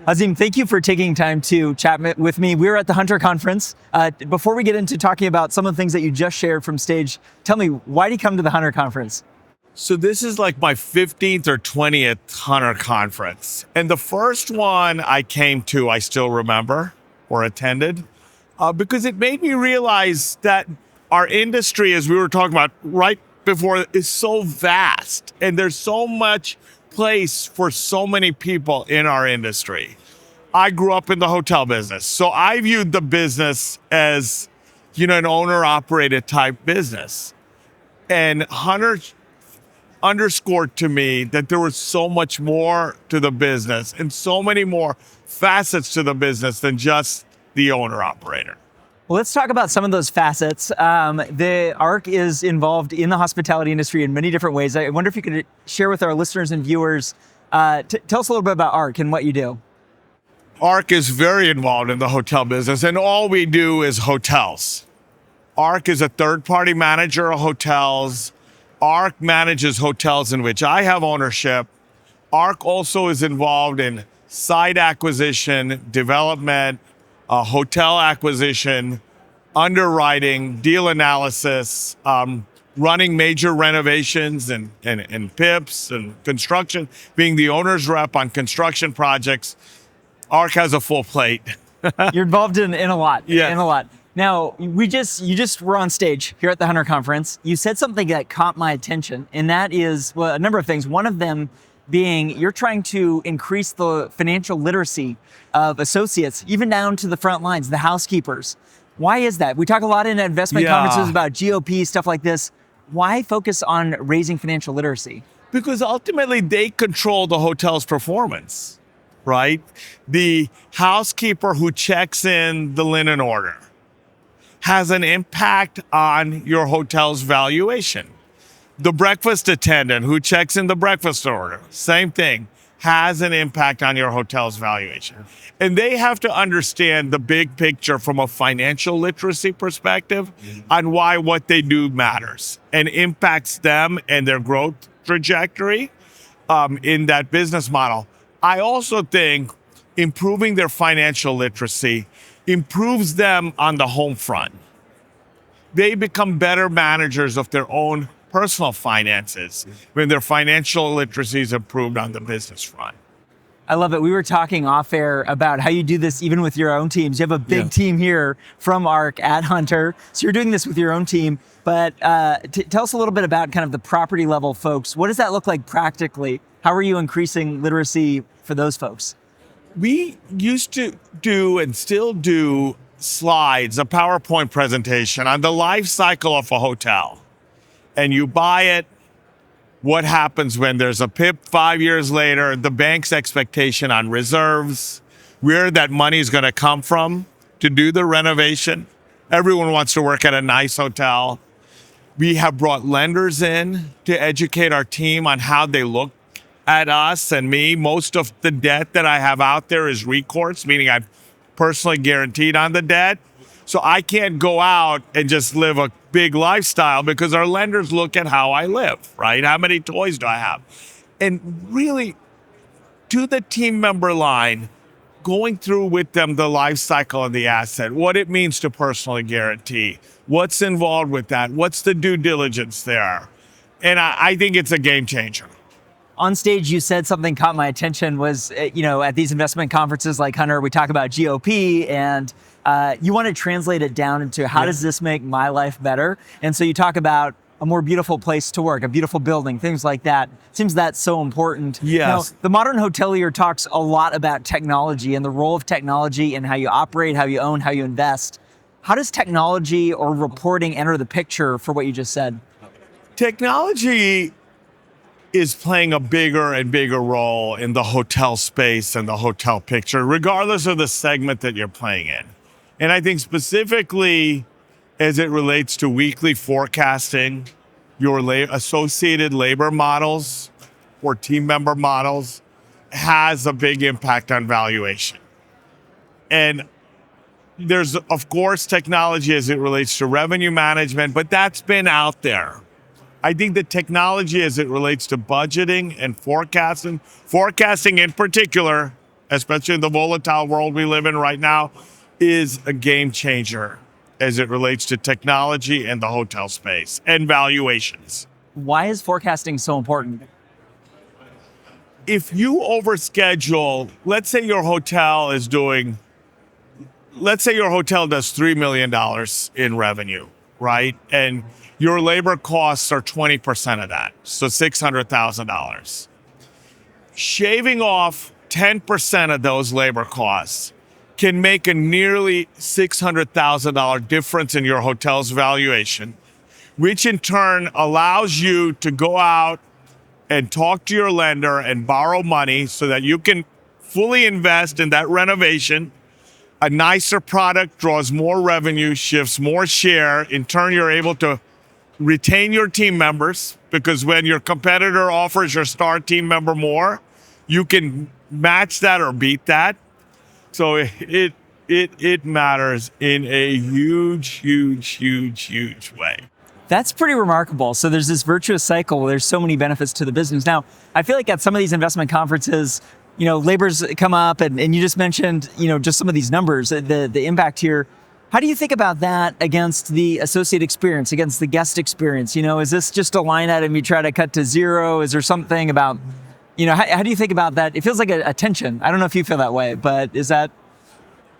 Azim, thank you for taking time to chat with me. We're at the Hunter Conference. Before we get into talking about some of the things that you just shared from stage, tell me, why did you come to the Hunter Conference? So this is like my 15th or 20th Hunter Conference. And the first one I came to, I still remember or attended, because it made me realize that our industry, as we were talking about right before, is so vast. And there's so much place for so many people in our industry. I grew up in the hotel business. So I viewed the business as, an owner-operated type business. And Hunter underscored to me that there was so much more to the business and so many more facets to the business than just the owner-operator. Well, let's talk about some of those facets. The ARK is involved in the hospitality industry in many different ways. I wonder if you could share with our listeners and viewers, tell us a little bit about ARK and what you do. ARK is very involved in the hotel business, and all we do is hotels. ARK is a third-party manager of hotels. ARK manages hotels in which I have ownership. ARK also is involved in site acquisition, development, hotel acquisition, underwriting, deal analysis, running major renovations and PIPs and construction, being the owner's rep on construction projects. ARK has a full plate. You're involved in a lot. Yeah. In a lot. Now, you just were on stage here at the Hunter Conference. You said something that caught my attention, and that is, well, a number of things. One of them being you're trying to increase the financial literacy of associates, even down to the front lines, the housekeepers. Why is that? We talk a lot in investment conferences about GOP, stuff like this. Why focus on raising financial literacy? Because ultimately they control the hotel's performance, right? The housekeeper who checks in the linen order has an impact on your hotel's valuation. The breakfast attendant who checks in the breakfast order, same thing, has an impact on your hotel's valuation. And they have to understand the big picture from a financial literacy perspective on why what they do matters and impacts them and their growth trajectory in that business model. I also think improving their financial literacy improves them on the home front. They become better managers of their own personal finances when their financial literacy is improved on the business front. I love it. We were talking off air about how you do this even with your own teams. You have a big team here from ARK at Hunter. So you're doing this with your own team. But tell us a little bit about kind of the property level folks. What does that look like practically? How are you increasing literacy for those folks? We used to do and still do slides, a PowerPoint presentation on the life cycle of a hotel. And you buy it, what happens when there's a PIP 5 years later, the bank's expectation on reserves, where that money is going to come from to do the renovation. Everyone wants to work at a nice hotel. We have brought lenders in to educate our team on how they look at us and me. Most of the debt that I have out there is recourse, meaning I've personally guaranteed on the debt. So I can't go out and just live a big lifestyle because our lenders look at how I live, right? How many toys do I have? And really, to the team member line, going through with them the life cycle of the asset, what it means to personally guarantee, what's involved with that, what's the due diligence there. And I think it's a game changer. On stage, you said something caught my attention was, at these investment conferences like Hunter, we talk about GOP and you want to translate it down into how does this make my life better? And so you talk about a more beautiful place to work, a beautiful building, things like that. It seems that's so important. Yes. Now, the modern hotelier talks a lot about technology and the role of technology and how you operate, how you own, how you invest. How does technology or reporting enter the picture for what you just said? Technology is playing a bigger and bigger role in the hotel space and the hotel picture, regardless of the segment that you're playing in. And I think specifically as it relates to weekly forecasting, your associated labor models or team member models has a big impact on valuation. And there's, of course, technology as it relates to revenue management, but that's been out there. I think the technology as it relates to budgeting and forecasting in particular, especially in the volatile world we live in right now, is a game changer as it relates to technology and the hotel space and valuations. Why is forecasting so important? If you overschedule, let's say your hotel does $3 million in revenue, right? And your labor costs are 20% of that, so $600,000. Shaving off 10% of those labor costs can make a nearly $600,000 difference in your hotel's valuation, which in turn allows you to go out and talk to your lender and borrow money so that you can fully invest in that renovation. A nicer product draws more revenue, shifts more share. In turn, you're able to retain your team members, because when your competitor offers your star team member more, you can match that or beat that. So it matters in a huge way. That's pretty remarkable. So there's this virtuous cycle where there's so many benefits to the business. Now, I feel like at some of these investment conferences, labor's come up and you just mentioned, just some of these numbers, the impact here. How do you think about that against the associate experience, against the guest experience? Is this just a line item you try to cut to zero? Is there something about, how do you think about that? It feels like a tension. I don't know if you feel that way, but is that?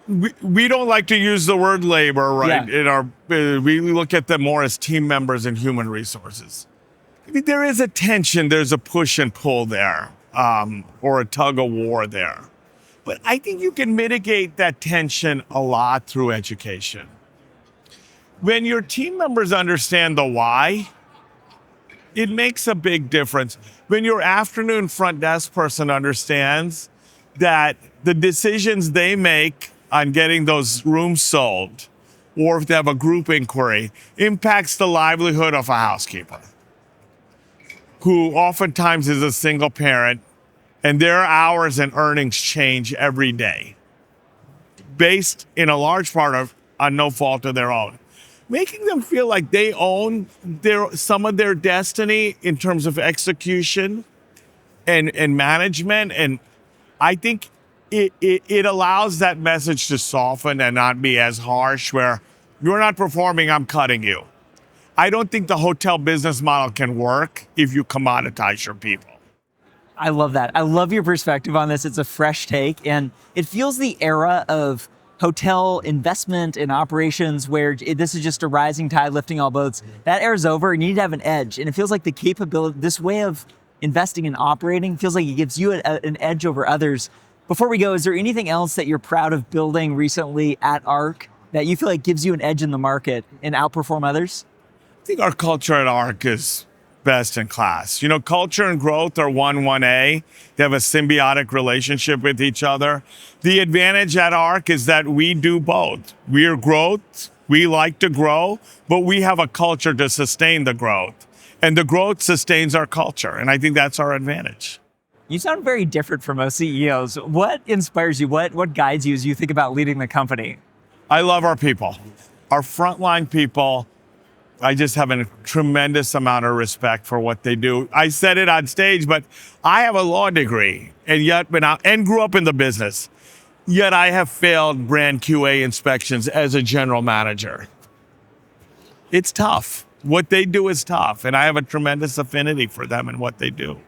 We don't like to use the word labor, right? Yeah. We look at them more as team members and human resources. I mean, there is a tension, there's a push and pull there, or a tug of war there. But I think you can mitigate that tension a lot through education. When your team members understand the why, it makes a big difference. When your afternoon front desk person understands that the decisions they make on getting those rooms sold, or if they have a group inquiry, impacts the livelihood of a housekeeper, who oftentimes is a single parent, and their hours and earnings change every day, based in a large part on no fault of their own. Making them feel like they own some of their destiny in terms of execution and management, and I think it allows that message to soften and not be as harsh, where you're not performing, I'm cutting you. I don't think the hotel business model can work if you commoditize your people. I love that. I love your perspective on this. It's a fresh take, and it feels the era of hotel investment and operations where this is just a rising tide lifting all boats. That era's over, and you need to have an edge. And it feels like the capability, this way of investing and operating, feels like it gives you an edge over others. Before we go, is there anything else that you're proud of building recently at ARK that you feel like gives you an edge in the market and outperform others? I think our culture at ARK is best in class. Culture and growth are 1A. They have a symbiotic relationship with each other. The advantage at ARK is that we do both. We're growth, we like to grow, but we have a culture to sustain the growth. And the growth sustains our culture, and I think that's our advantage. You sound very different from most CEOs. What inspires you? What guides you as you think about leading the company? I love our people. Our frontline people, I just have a tremendous amount of respect for what they do. I said it on stage, but I have a law degree and grew up in the business. Yet I have failed brand QA inspections as a general manager. It's tough. What they do is tough, and I have a tremendous affinity for them and what they do.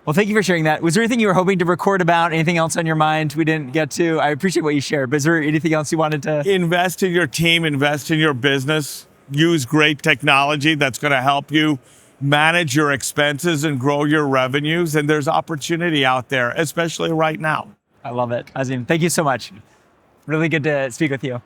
Well, thank you for sharing that. Was there anything you were hoping to record about? Anything else on your mind we didn't get to? I appreciate what you shared, but is there anything else you wanted to? Invest in your team, invest in your business, use great technology that's going to help you manage your expenses and grow your revenues. And there's opportunity out there, especially right now. I love it. Azim, thank you so much. Really good to speak with you.